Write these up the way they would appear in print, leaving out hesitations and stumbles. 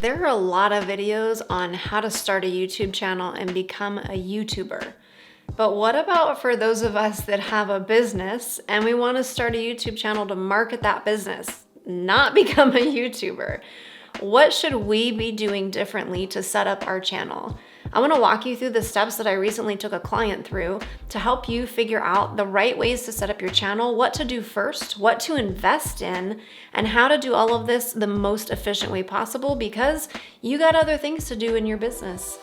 There are a lot of videos on how to start a YouTube channel and become a YouTuber. But what about for those of us that have a business and we want to start a YouTube channel to market that business, not become a YouTuber? What should we be doing differently to set up our channel? I want to walk you through the steps that I recently took a client through to help you figure out the right ways to set up your channel, what to do first, what to invest in, and how to do all of this the most efficient way possible because you got other things to do in your business.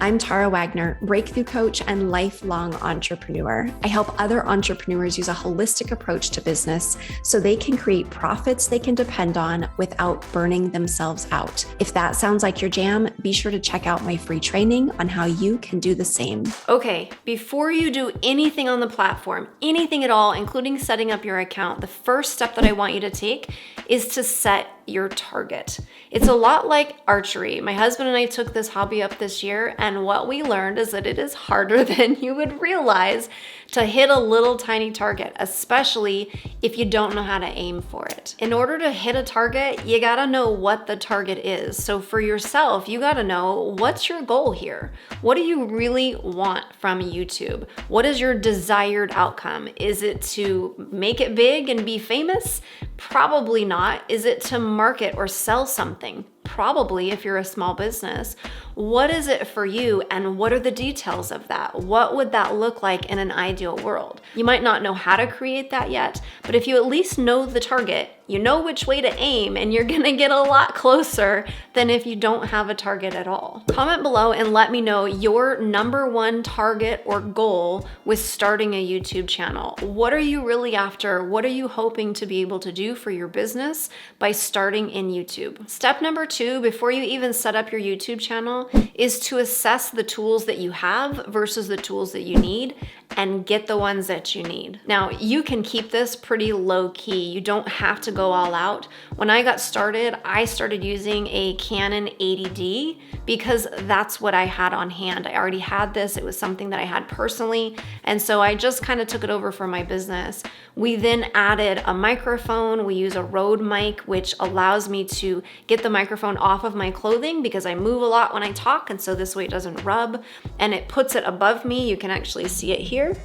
I'm Tara Wagner, breakthrough coach and lifelong entrepreneur. I help other entrepreneurs use a holistic approach to business so they can create profits they can depend on without burning themselves out. If that sounds like your jam, be sure to check out my free training on how you can do the same. Okay, before you do anything on the platform, anything at all, including setting up your account, the first step that I want you to take is to set your target. It's a lot like archery. My husband and I took this hobby up this year, and what we learned is that it is harder than you would realize to hit a little tiny target, especially if you don't know how to aim for it. In order to hit a target, you gotta know what the target is. So for yourself, you gotta know what's your goal here. What do you really want from YouTube? What is your desired outcome? Is it to make it big and be famous? Probably not. Is it to market or sell something? Probably, if you're a small business. What is it for you, and what are the details of that? What would that look like in an ideal world? You might not know how to create that yet, but if you at least know the target, you know which way to aim, and you're gonna get a lot closer than if you don't have a target at all. Comment below and let me know your number one target or goal with starting a YouTube channel. What are you really after? What are you hoping to be able to do for your business by starting in YouTube? Step number 2, before you even set up your YouTube channel, is to assess the tools that you have versus the tools that you need and get the ones that you need. Now, you can keep this pretty low key. You don't have to go all out. When I got started, I started using a Canon 80D because that's what I had on hand. I already had this. It was something that I had personally. And so I just kind of took it over for my business. We then added a microphone. We use a Rode mic, which allows me to get the microphone off of my clothing because I move a lot when I talk. And so this way it doesn't rub, and it puts it above me. You can actually see it here.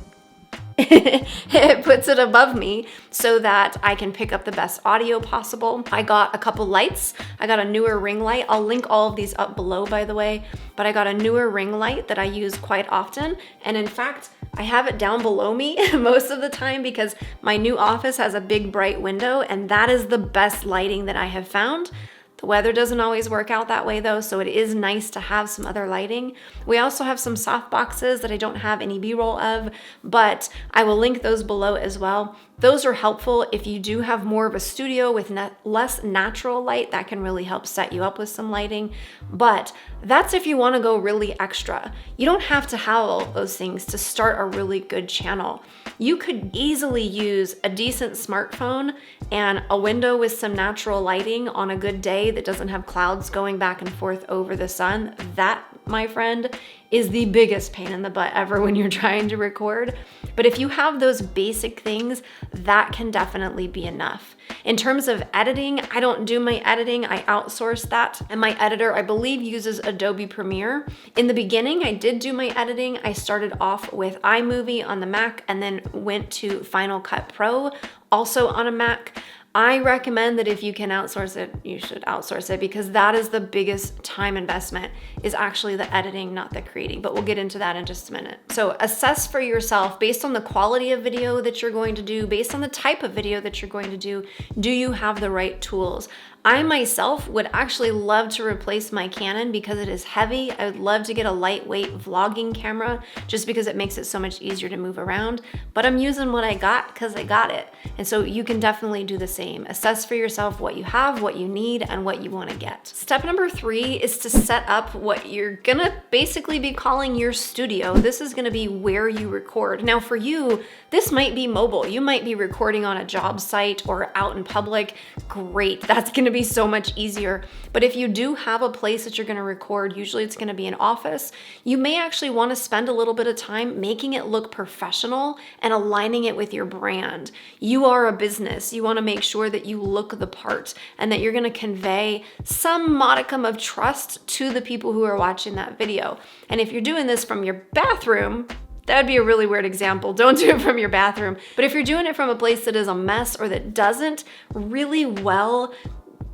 It puts it above me so that I can pick up the best audio possible. I got a couple lights. I got a newer ring light. I'll link all of these up below, by the way, but I got a newer ring light that I use quite often. And in fact, I have it down below me most of the time because my new office has a big bright window, and that is the best lighting that I have found. The weather doesn't always work out that way though, so it is nice to have some other lighting. We also have some soft boxes that I don't have any B-roll of, but I will link those below as well. Those are helpful if you do have more of a studio with less natural light. That can really help set you up with some lighting, but that's if you want to go really extra. You don't have to have all those things to start a really good channel. You could easily use a decent smartphone and a window with some natural lighting on a good day that doesn't have clouds going back and forth over the sun. That, my friend, is the biggest pain in the butt ever when you're trying to record. But if you have those basic things, that can definitely be enough. In terms of editing, I don't do my editing, I outsource that. And my editor, I believe, uses Adobe Premiere. In the beginning, I did do my editing. I started off with iMovie on the Mac and then went to Final Cut Pro, also on a Mac. I recommend that if you can outsource it, you should outsource it because that is the biggest time investment, is actually the editing, not the creating. But we'll get into that in just a minute. So assess for yourself based on the quality of video that you're going to do, based on the type of video that you're going to do you have the right tools? I myself would actually love to replace my Canon because it is heavy. I would love to get a lightweight vlogging camera just because it makes it so much easier to move around, but I'm using what I got because I got it. And so you can definitely do the same. Assess for yourself what you have, what you need, and what you want to get. Step number 3 is to set up what you're gonna basically be calling your studio. This is gonna be where you record. Now for you, this might be mobile. You might be recording on a job site or out in public. Great, that's gonna be be so much easier. But if you do have a place that you're going to record, usually it's going to be an office, you may actually want to spend a little bit of time making it look professional and aligning it with your brand. You are a business. You want to make sure that you look the part and that you're going to convey some modicum of trust to the people who are watching that video. And if you're doing this from your bathroom, that would be a really weird example. Don't do it from your bathroom. But if you're doing it from a place that is a mess or that doesn't really well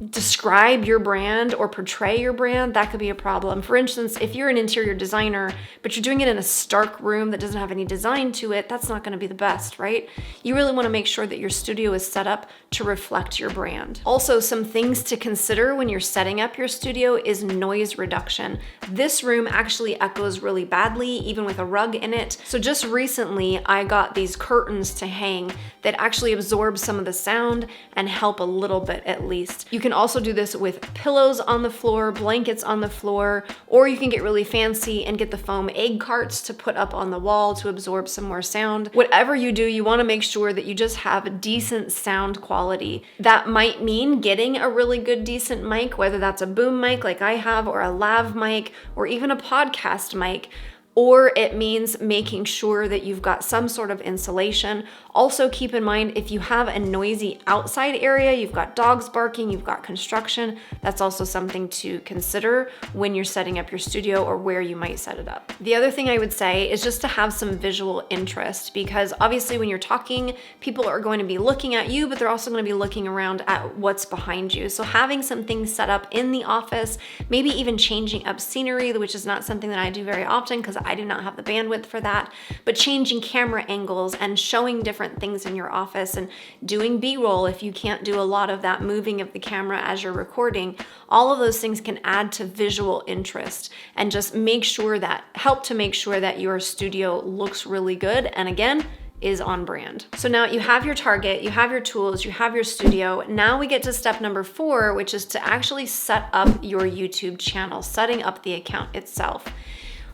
describe your brand or portray your brand, that could be a problem. For instance, if you're an interior designer, but you're doing it in a stark room that doesn't have any design to it, that's not going to be the best, right? You really want to make sure that your studio is set up to reflect your brand. Also, some things to consider when you're setting up your studio is noise reduction. This room actually echoes really badly, even with a rug in it. So just recently, I got these curtains to hang that actually absorb some of the sound and help a little bit at least. You can also do this with pillows on the floor, blankets on the floor, or you can get really fancy and get the foam egg carts to put up on the wall to absorb some more sound. Whatever you do, you want to make sure that you just have a decent sound quality. That might mean getting a really good, decent mic, whether that's a boom mic like I have, or a lav mic, or even a podcast mic. Or it means making sure that you've got some sort of insulation. Also keep in mind, if you have a noisy outside area, you've got dogs barking, you've got construction, that's also something to consider when you're setting up your studio or where you might set it up. The other thing I would say is just to have some visual interest, because obviously when you're talking, people are going to be looking at you, but they're also going to be looking around at what's behind you. So having some things set up in the office, maybe even changing up scenery, which is not something that I do very often because I do not have the bandwidth for that, but changing camera angles and showing different things in your office and doing B-roll if you can't do a lot of that moving of the camera as you're recording, all of those things can add to visual interest and just help to make sure that your studio looks really good and again, is on brand. So now you have your target, you have your tools, you have your studio. Now we get to step number 4, which is to actually set up your YouTube channel, setting up the account itself.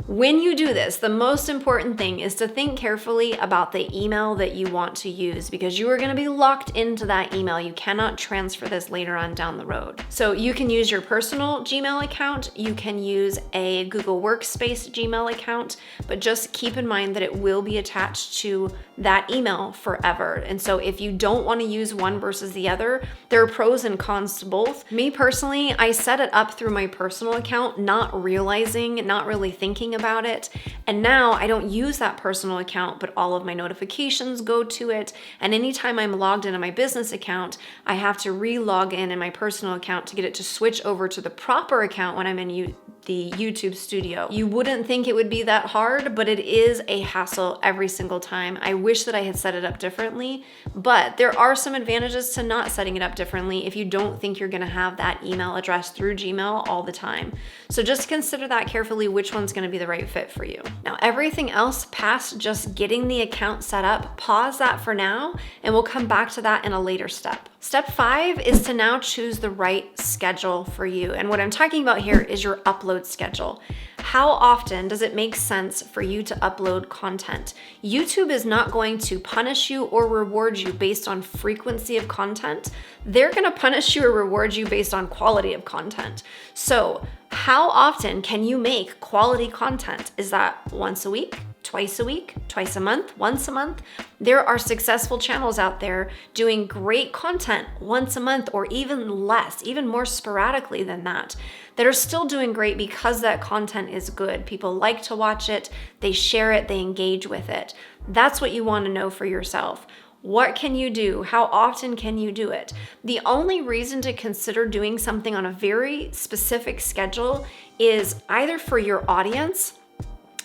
When you do this, the most important thing is to think carefully about the email that you want to use, because you are going to be locked into that email. You cannot transfer this later on down the road. So you can use your personal Gmail account, you can use a Google Workspace Gmail account, but just keep in mind that it will be attached to that email forever. And so if you don't want to use one versus the other, there are pros and cons to both. Me personally, I set it up through my personal account, not really thinking about it. And now I don't use that personal account, but all of my notifications go to it. And anytime I'm logged into my business account, I have to re-log in my personal account to get it to switch over to the proper account when I'm in the YouTube studio. You wouldn't think it would be that hard, but it is a hassle every single time. I wish that I had set it up differently, but there are some advantages to not setting it up differently if you don't think you're gonna have that email address through Gmail all the time. So just consider that carefully, which one's gonna be the right fit for you. Now, everything else past just getting the account set up, pause that for now, and we'll come back to that in a later step. Step 5 is to now choose the right schedule for you. And what I'm talking about here is your upload schedule. How often does it make sense for you to upload content? YouTube is not going to punish you or reward you based on frequency of content. They're going to punish you or reward you based on quality of content. So how often can you make quality content? Is that once a week? Twice a week, twice a month, once a month? There are successful channels out there doing great content once a month or even less, even more sporadically than that are still doing great because that content is good. People like to watch it, they share it, they engage with it. That's what you want to know for yourself. What can you do? How often can you do it? The only reason to consider doing something on a very specific schedule is either for your audience,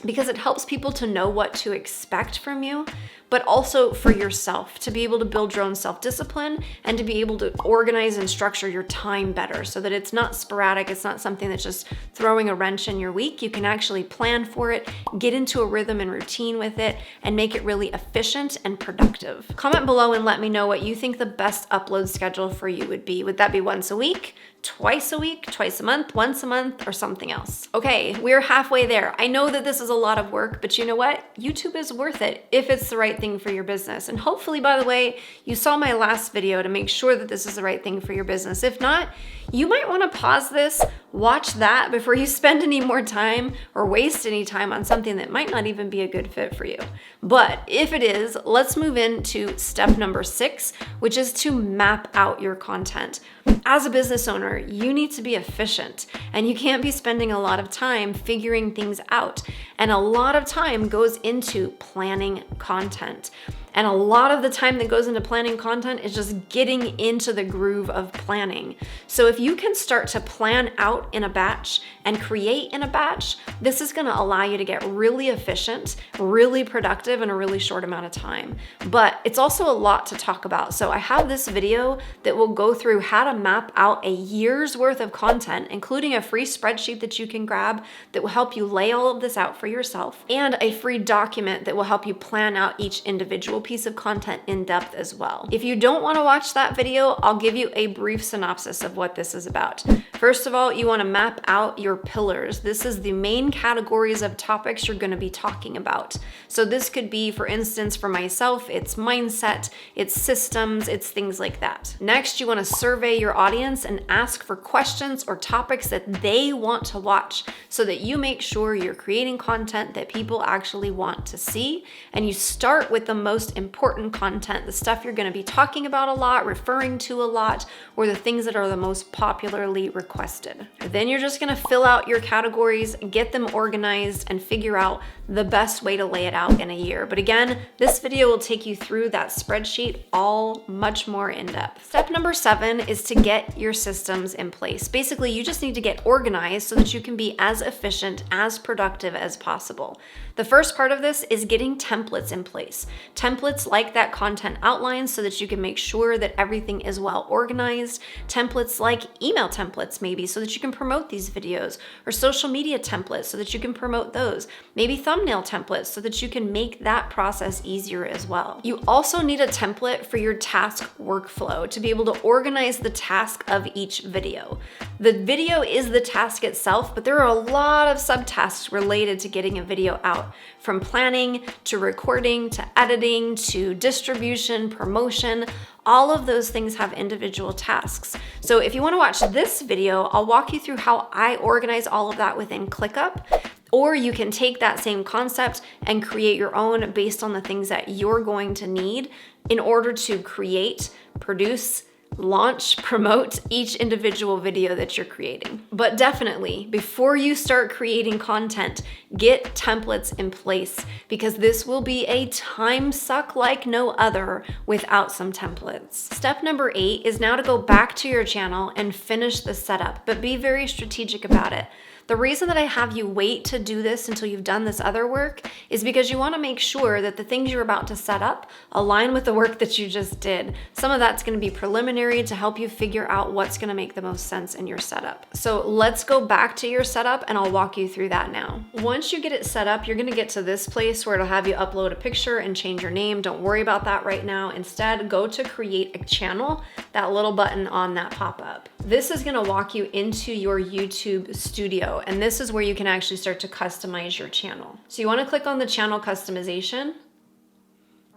because it helps people to know what to expect from you, but also for yourself, to be able to build your own self-discipline and to be able to organize and structure your time better so that it's not sporadic, it's not something that's just throwing a wrench in your week. You can actually plan for it, get into a rhythm and routine with it, and make it really efficient and productive. Comment below and let me know what you think the best upload schedule for you would be. Would that be once a week? twice a week, twice a month, once a month, or something else. Okay, we're halfway there. I know that this is a lot of work, but you know what? YouTube is worth it if it's the right thing for your business. And hopefully, by the way, you saw my last video to make sure that this is the right thing for your business. If not, you might want to pause this, watch that before you spend any more time or waste any time on something that might not even be a good fit for you. But if it is, let's move into step number 6, which is to map out your content. As a business owner, you need to be efficient and you can't be spending a lot of time figuring things out. And a lot of time goes into planning content. And a lot of the time that goes into planning content is just getting into the groove of planning. So if you can start to plan out in a batch and create in a batch, this is gonna allow you to get really efficient, really productive in a really short amount of time. But it's also a lot to talk about. So I have this video that will go through how to map out a year's worth of content, including a free spreadsheet that you can grab that will help you lay all of this out for yourself, and a free document that will help you plan out each individual piece of content in depth as well. If you don't want to watch that video, I'll give you a brief synopsis of what this is about. First of all, you want to map out your pillars. This is the main categories of topics you're going to be talking about. So this could be, for instance, for myself, it's mindset, it's systems, it's things like that. Next, you want to survey your audience and ask for questions or topics that they want to watch so that you make sure you're creating content that people actually want to see. And you start with the most important content, the stuff you're going to be talking about a lot, referring to a lot, or the things that are the most popularly requested. Then you're just going to fill out your categories, get them organized, and figure out the best way to lay it out in a year. But again, this video will take you through that spreadsheet all much more in depth. Step number 7 is to get your systems in place. Basically, you just need to get organized so that you can be as efficient, as productive as possible. The first part of this is getting templates in place. Templates like that content outline so that you can make sure that everything is well organized. Templates like email templates maybe so that you can promote these videos, or social media templates so that you can promote those. Maybe thumbnail templates so that you can make that process easier as well. You also need a template for your task workflow to be able to organize the task of each video. The video is the task itself, but there are a lot of subtasks related to getting a video out, from planning to recording to editing to distribution, promotion. All of those things have individual tasks. So if you want to watch this video, I'll walk you through how I organize all of that within CLICKUP. Or you can take that same concept and create your own based on the things that you're going to need in order to create, produce, launch, promote each individual video that you're creating. But definitely, before you start creating content, get templates in place, because this will be a time suck like no other without some templates. Step number 8 is now to go back to your channel and finish the setup, but be very strategic about it. The reason that I have you wait to do this until you've done this other work is because you want to make sure that the things you're about to set up align with the work that you just did. Some of that's going to be preliminary to help you figure out what's going to make the most sense in your setup. So let's go back to your setup and I'll walk you through that now. Once you get it set up, you're going to get to this place where it'll have you upload a picture and change your name. Don't worry about that right now. Instead, go to create a channel, that little button on that pop-up. This is going to walk you into your YouTube studio, and this is where you can actually start to customize your channel. So you want to click on the channel customization,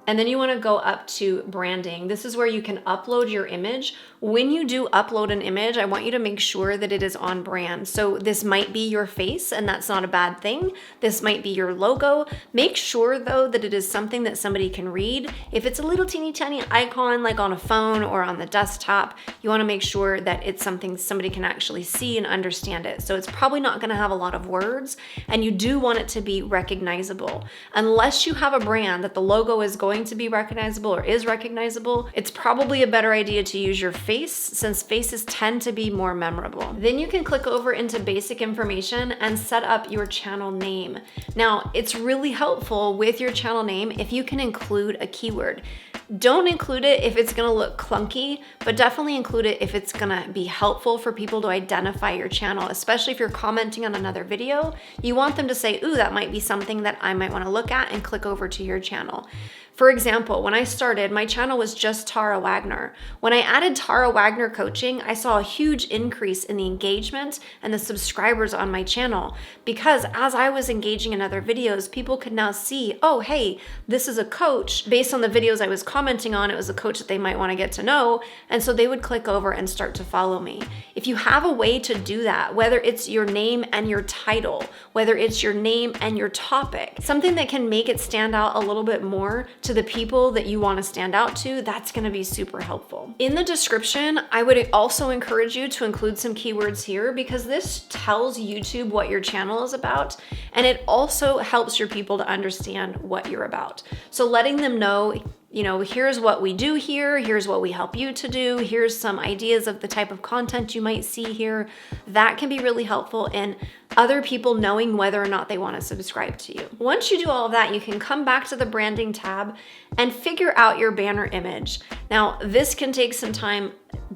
and then you want to go up to branding. This is where you can upload your image. When you do upload an image, I want you to make sure that it is on brand. So this might be your face, and that's not a bad thing. This might be your logo. Make sure though that it is something that somebody can read. If it's a little teeny tiny icon like on a phone or on the desktop, you want to make sure that it's something somebody can actually see and understand it. So it's probably not going to have a lot of words, and you do want it to be recognizable. Unless you have a brand that the logo is going to be recognizable or is recognizable, it's probably a better idea to use your face, since faces tend to be more memorable. Then you can click over into basic information and set up your channel name. Now, it's really helpful with your channel name if you can include a keyword. Don't include it if it's gonna look clunky, but definitely include it if it's gonna be helpful for people to identify your channel, especially if you're commenting on another video. You want them to say, ooh, that might be something that I might wanna look at, and click over to your channel. For example, when I started, my channel was just Tara Wagner. When I added Tara Wagner coaching, I saw a huge increase in the engagement and the subscribers on my channel, because as I was engaging in other videos, people could now see, oh, hey, this is a coach. Based on the videos I was commenting on, it was a coach that they might want to get to know. And so they would click over and start to follow me. If you have a way to do that, whether it's your name and your title, whether it's your name and your topic, something that can make it stand out a little bit more to the people that you want to stand out to, that's going to be super helpful. In the description, I would also encourage you to include some keywords here, because this tells YouTube what your channel is about, and it also helps your people to understand what you're about. So letting them know, here's what we do here, here's what we help you to do, here's some ideas of the type of content you might see here. That can be really helpful in other people knowing whether or not they want to subscribe to you. Once you do all of that, you can come back to the branding tab and figure out your banner image. Now, this can take some time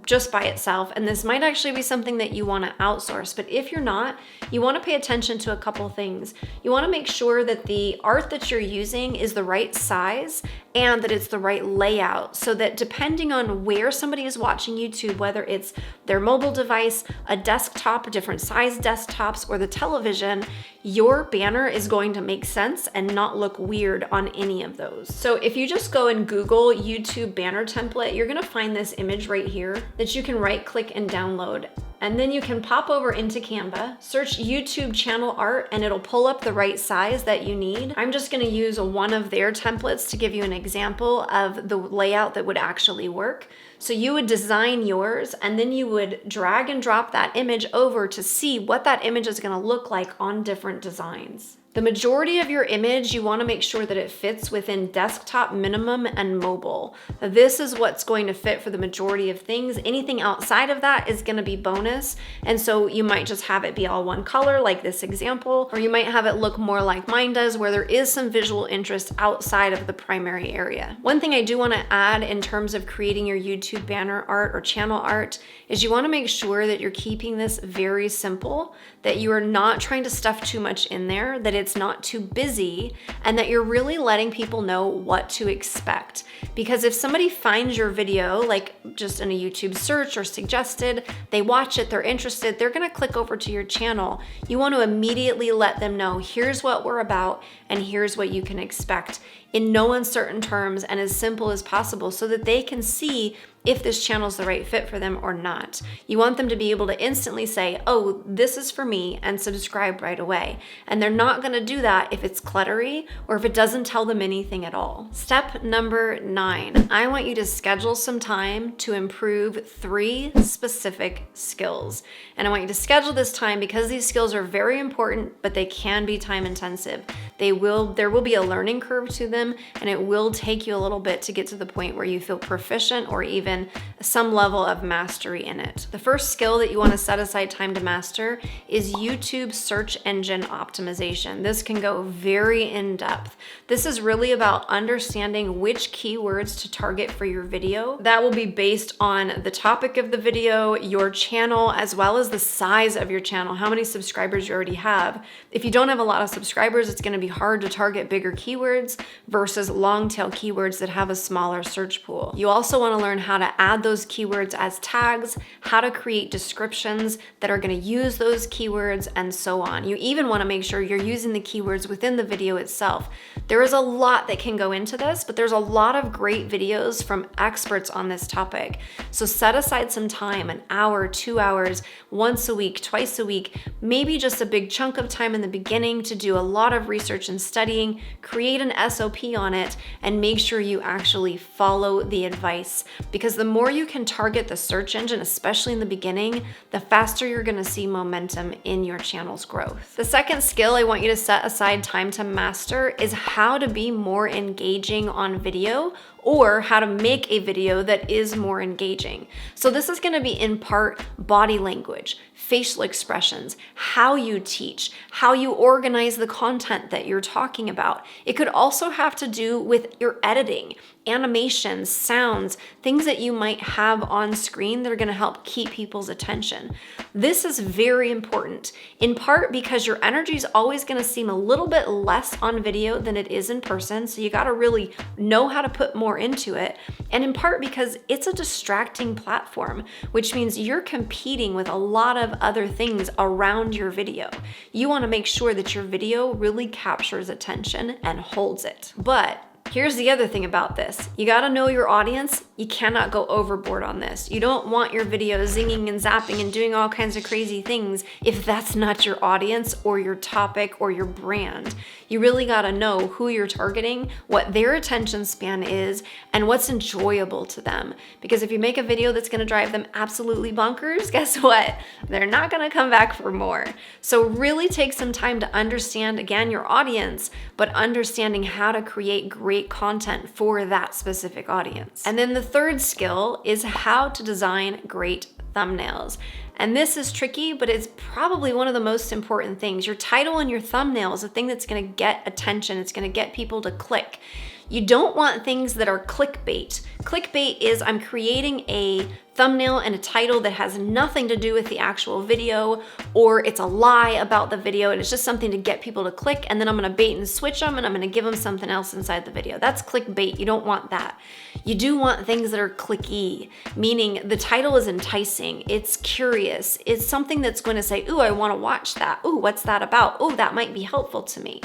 just by itself, and this might actually be something that you want to outsource. But if you're not, you want to pay attention to a couple things. You want to make sure that the art that you're using is the right size and that it's the right layout, so that depending on where somebody is watching YouTube, whether it's their mobile device, a desktop, different size desktops, or the television, your banner is going to make sense and not look weird on any of those. So if you just go and Google YouTube banner template, you're going to find this image right here that you can right click and download. And then you can pop over into Canva, search YouTube channel art, and it'll pull up the right size that you need. I'm just gonna use one of their templates to give you an example of the layout that would actually work. So you would design yours, and then you would drag and drop that image over to see what that image is gonna look like on different designs. The majority of your image, you want to make sure that it fits within desktop minimum and mobile. This is what's going to fit for the majority of things. Anything outside of that is going to be bonus. And so you might just have it be all one color like this example, or you might have it look more like mine does, where there is some visual interest outside of the primary area. One thing I do want to add in terms of creating your YouTube banner art or channel art is you want to make sure that you're keeping this very simple, that you are not trying to stuff too much in there, that it's not too busy, and that you're really letting people know what to expect. Because if somebody finds your video, like just in a YouTube search or suggested, they watch it, they're interested, they're gonna click over to your channel. You want to immediately let them know, here's what we're about and here's what you can expect, in no uncertain terms and as simple as possible, so that they can see if this channel is the right fit for them or not. You want them to be able to instantly say, oh, this is for me, and subscribe right away. And they're not gonna do that if it's cluttery or if it doesn't tell them anything at all. Step number 9, I want you to schedule some time to improve 3 specific skills. And I want you to schedule this time because these skills are very important, but they can be time intensive. There will be a learning curve to them, and it will take you a little bit to get to the point where you feel proficient or even some level of mastery in it. The first skill that you want to set aside time to master is YouTube search engine optimization. This can go very in depth. This is really about understanding which keywords to target for your video. That will be based on the topic of the video, your channel, as well as the size of your channel, how many subscribers you already have. If you don't have a lot of subscribers, it's going to be hard to target bigger keywords versus long tail keywords that have a smaller search pool. You also want to learn how to add those keywords as tags, how to create descriptions that are going to use those keywords, and so on. You even want to make sure you're using the keywords within the video itself. There is a lot that can go into this, but there's a lot of great videos from experts on this topic. So set aside some time, an hour, 2 hours, once a week, twice a week, maybe just a big chunk of time in the beginning to do a lot of research and studying, create an SOP on it, and make sure you actually follow the advice. Because the more you can target the search engine, especially in the beginning, the faster you're gonna see momentum in your channel's growth. The second skill I want you to set aside time to master is how to be more engaging on video, or how to make a video that is more engaging. So this is gonna be in part body language, facial expressions, how you teach, how you organize the content that you're talking about. It could also have to do with your editing. animations, sounds, things that you might have on screen that are gonna help keep people's attention. This is very important, in part because your energy is always gonna seem a little bit less on video than it is in person, so you gotta really know how to put more into it, and in part because it's a distracting platform, which means you're competing with a lot of other things around your video. You wanna make sure that your video really captures attention and holds it. But here's the other thing about this. You gotta know your audience. You cannot go overboard on this. You don't want your video zinging and zapping and doing all kinds of crazy things if that's not your audience or your topic or your brand. You really gotta know who you're targeting, what their attention span is, and what's enjoyable to them. Because if you make a video that's gonna drive them absolutely bonkers, guess what? They're not gonna come back for more. So really take some time to understand, again, your audience, but understanding how to create great content for that specific audience. And then the third skill is how to design great thumbnails. And this is tricky, but it's probably one of the most important things. Your title and your thumbnail is the thing that's gonna get attention. It's gonna get people to click. You don't want things that are clickbait. Clickbait is I'm creating a thumbnail and a title that has nothing to do with the actual video, or it's a lie about the video and it's just something to get people to click, and then I'm gonna bait and switch them and I'm gonna give them something else inside the video. That's clickbait. You don't want that. You do want things that are clicky, meaning the title is enticing, it's curious, it's something that's going to say, ooh, I wanna watch that. Ooh, what's that about? Ooh, that might be helpful to me.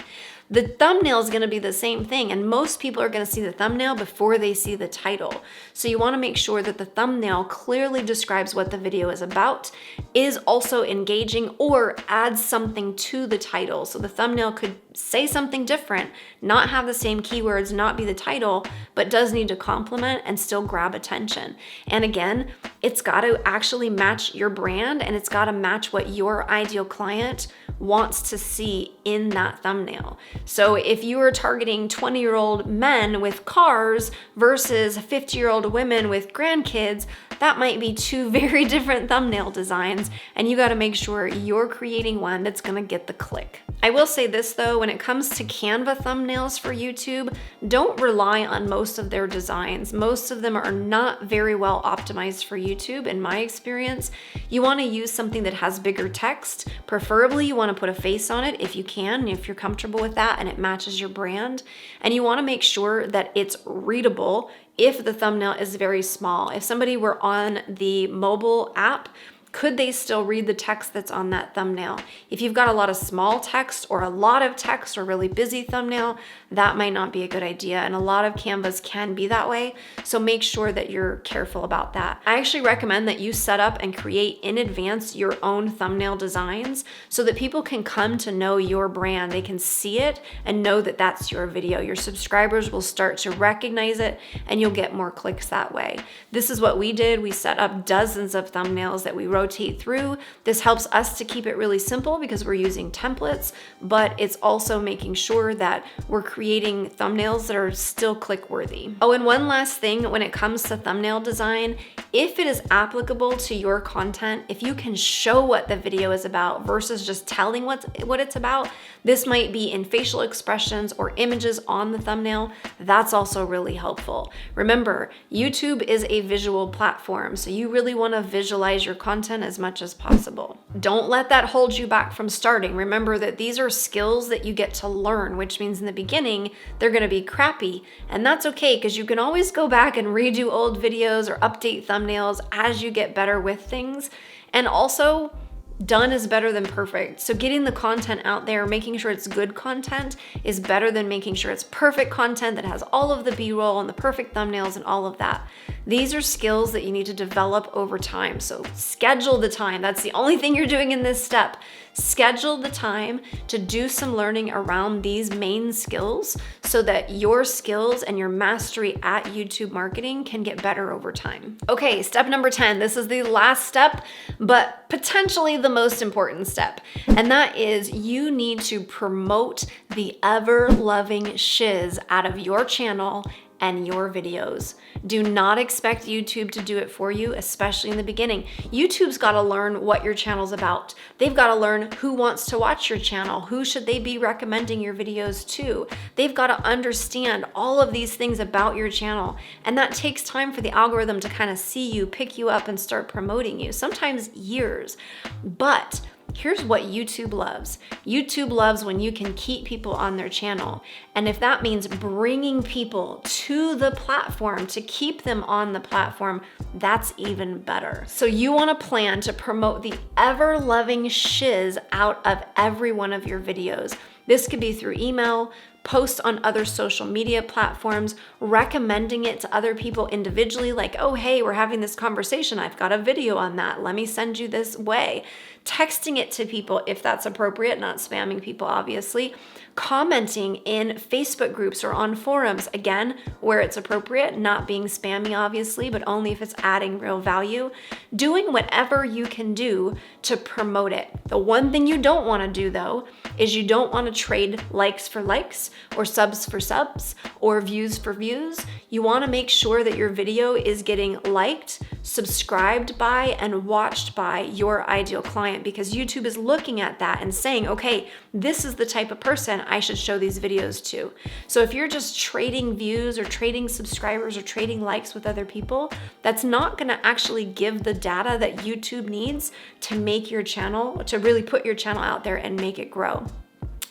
The thumbnail is going to be the same thing, and most people are going to see the thumbnail before they see the title. So you want to make sure that the thumbnail clearly describes what the video is about, is also engaging, or adds something to the title. So the thumbnail could say something different, not have the same keywords, not be the title, but does need to complement and still grab attention. And again, it's got to actually match your brand, and it's got to match what your ideal client wants to see in that thumbnail. So if you are targeting 20-year-old men with cars versus 50-year-old women with grandkids, that might be two very different thumbnail designs, and you got to make sure you're creating one that's going to get the click. I will say this though, when it comes to Canva thumbnails for YouTube, don't rely on most of their designs. Most of them are not very well optimized for YouTube in my experience. You want to use something that has bigger text. Preferably you want to put a face on it if you can, if you're comfortable with that and it matches your brand. And you want to make sure that it's readable if the thumbnail is very small. If somebody were on the mobile app, could they still read the text that's on that thumbnail? If you've got a lot of small text or a lot of text or really busy thumbnail, that might not be a good idea. And a lot of Canvas can be that way. So make sure that you're careful about that. I actually recommend that you set up and create in advance your own thumbnail designs so that people can come to know your brand. They can see it and know that that's your video. Your subscribers will start to recognize it and you'll get more clicks that way. This is what we did. We set up dozens of thumbnails that we rotate through. This helps us to keep it really simple because we're using templates, but it's also making sure that we're creating thumbnails that are still click worthy. Oh, and one last thing when it comes to thumbnail design, if it is applicable to your content, if you can show what the video is about versus just telling what it's about, this might be in facial expressions or images on the thumbnail. That's also really helpful. Remember, YouTube is a visual platform, so you really want to visualize your content as much as possible. Don't let that hold you back from starting. Remember that these are skills that you get to learn, which means in the beginning, they're going to be crappy, and that's okay because you can always go back and redo old videos or update thumbnails as you get better with things. And also, done is better than perfect. So getting the content out there, making sure it's good content is better than making sure it's perfect content that has all of the B-roll and the perfect thumbnails and all of that. These are skills that you need to develop over time. So schedule the time. That's the only thing you're doing in this step. Schedule the time to do some learning around these main skills so that your skills and your mastery at YouTube marketing can get better over time. Okay, step number 10. This is the last step, but potentially the most important step. And that is you need to promote the ever-loving shiz out of your channel and your videos. Do not expect YouTube to do it for you, especially in the beginning. YouTube's got to learn what your channel's about. They've got to learn who wants to watch your channel, who should they be recommending your videos to. They've got to understand all of these things about your channel, and that takes time for the algorithm to kind of see you, pick you up, and start promoting you, sometimes years. But here's what YouTube loves. YouTube loves when you can keep people on their channel. And if that means bringing people to the platform to keep them on the platform, that's even better. So you want to plan to promote the ever-loving shiz out of every one of your videos. This could be through email, post on other social media platforms, recommending it to other people individually, like, oh, hey, we're having this conversation. I've got a video on that. Let me send you this way. Texting it to people if that's appropriate, not spamming people, obviously. Commenting in Facebook groups or on forums, again, where it's appropriate, not being spammy, obviously, but only if it's adding real value. Doing whatever you can do to promote it. The one thing you don't want to do, though, is you don't want to trade likes for likes or subs for subs or views for views. You want to make sure that your video is getting liked, subscribed by, and watched by your ideal client, because YouTube is looking at that and saying, okay, this is the type of person I should show these videos to. So if you're just trading views or trading subscribers or trading likes with other people, that's not going to actually give the data that YouTube needs to make your channel, to really put your channel out there and make it grow.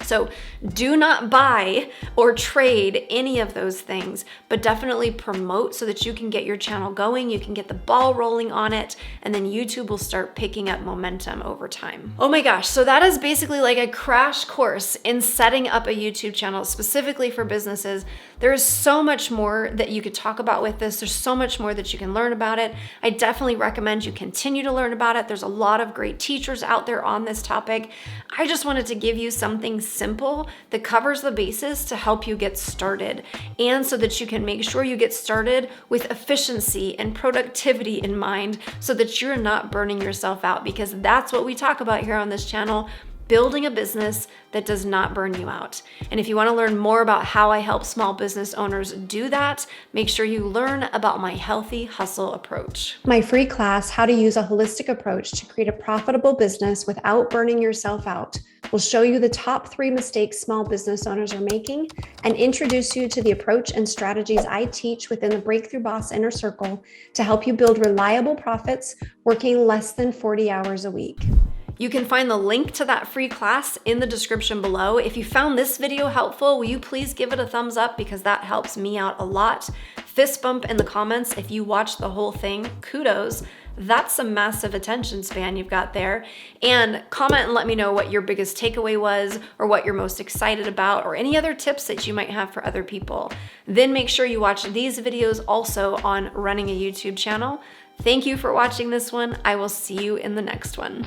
So do not buy or trade any of those things, but definitely promote so that you can get your channel going, you can get the ball rolling on it, and then YouTube will start picking up momentum over time. Oh my gosh, so that is basically like a crash course in setting up a YouTube channel specifically for businesses. There is so much more that you could talk about with this. There's so much more that you can learn about it. I definitely recommend you continue to learn about it. There's a lot of great teachers out there on this topic. I just wanted to give you something simple that covers the bases to help you get started, and so that you can make sure you get started with efficiency and productivity in mind so that you're not burning yourself out, because that's what we talk about here on this channel. Building a business that does not burn you out. And if you want to learn more about how I help small business owners do that, make sure you learn about my Healthy Hustle approach. My free class, How to Use a Holistic Approach to Create a Profitable Business Without Burning Yourself Out, will show you the top 3 mistakes small business owners are making and introduce you to the approach and strategies I teach within the Breakthrough Boss Inner Circle to help you build reliable profits working less than 40 hours a week. You can find the link to that free class in the description below. If you found this video helpful, will you please give it a thumbs up, because that helps me out a lot. Fist bump in the comments if you watched the whole thing. Kudos. That's some massive attention span you've got there. And comment and let me know what your biggest takeaway was, or what you're most excited about, or any other tips that you might have for other people. Then make sure you watch these videos also on running a YouTube channel. Thank you for watching this one. I will see you in the next one.